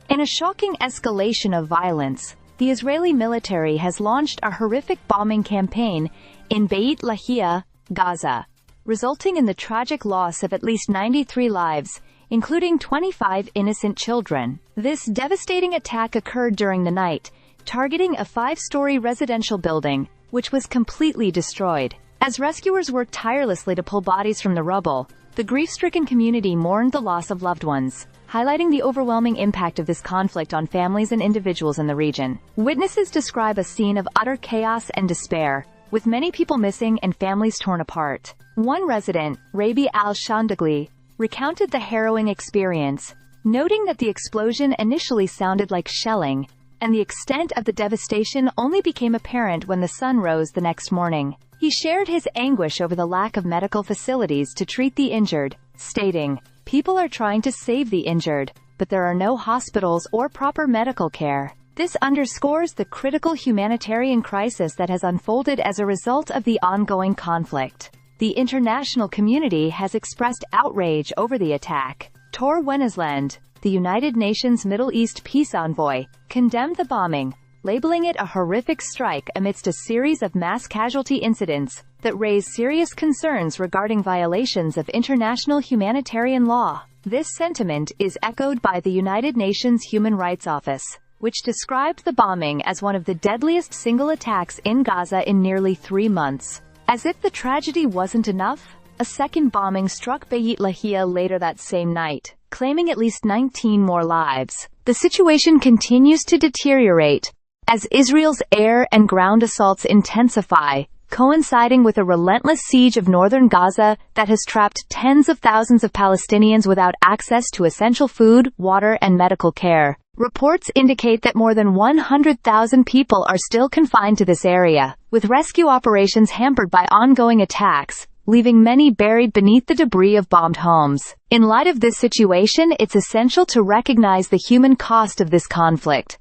In a shocking escalation of violence, the Israeli military has launched a horrific bombing campaign in Beit Lahia, Gaza, resulting in the tragic loss of at least 93 lives, including 25 innocent children. This devastating attack occurred during the night, targeting a 5-story residential building, which was completely destroyed. As rescuers worked tirelessly to pull bodies from the rubble, the grief-stricken community mourned the loss of loved ones, highlighting the overwhelming impact of this conflict on families and individuals in the region. Witnesses describe a scene of utter chaos and despair, with many people missing and families torn apart. One resident, Rabi al-Shandagli, recounted the harrowing experience, noting that the explosion initially sounded like shelling, and the extent of the devastation only became apparent when the sun rose the next morning. He shared his anguish over the lack of medical facilities to treat the injured, stating, "People are trying to save the injured, but there are no hospitals or proper medical care." This underscores the critical humanitarian crisis that has unfolded as a result of the ongoing conflict. The international community has expressed outrage over the attack. Tor Wennesland, the United Nations Middle East peace envoy, condemned the bombing, labeling it a horrific strike amidst a series of mass casualty incidents that raise serious concerns regarding violations of international humanitarian law. This sentiment is echoed by the United Nations Human Rights Office, which described the bombing as one of the deadliest single attacks in Gaza in nearly 3 months. As if the tragedy wasn't enough, a second bombing struck Beit Lahia later that same night, claiming at least 19 more lives. The situation continues to deteriorate as Israel's air and ground assaults intensify, coinciding with a relentless siege of northern Gaza that has trapped tens of thousands of Palestinians without access to essential food, water, and medical care. Reports indicate that more than 100,000 people are still confined to this area, with rescue operations hampered by ongoing attacks, leaving many buried beneath the debris of bombed homes. In light of this situation, it's essential to recognize the human cost of this conflict.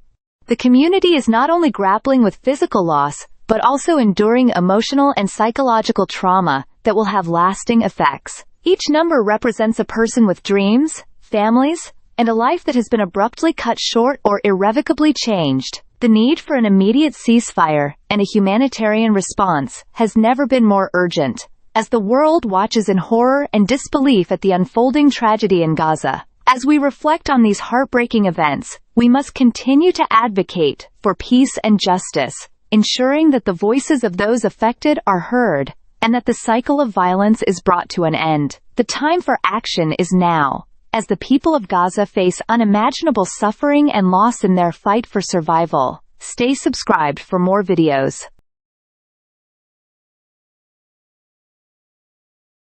The community is not only grappling with physical loss, but also enduring emotional and psychological trauma that will have lasting effects. Each number represents a person with dreams, families, and a life that has been abruptly cut short or irrevocably changed. The need for an immediate ceasefire and a humanitarian response has never been more urgent, as the world watches in horror and disbelief at the unfolding tragedy in Gaza. As we reflect on these heartbreaking events, we must continue to advocate for peace and justice, ensuring that the voices of those affected are heard, and that the cycle of violence is brought to an end. The time for action is now, as the people of Gaza face unimaginable suffering and loss in their fight for survival. Stay subscribed for more videos.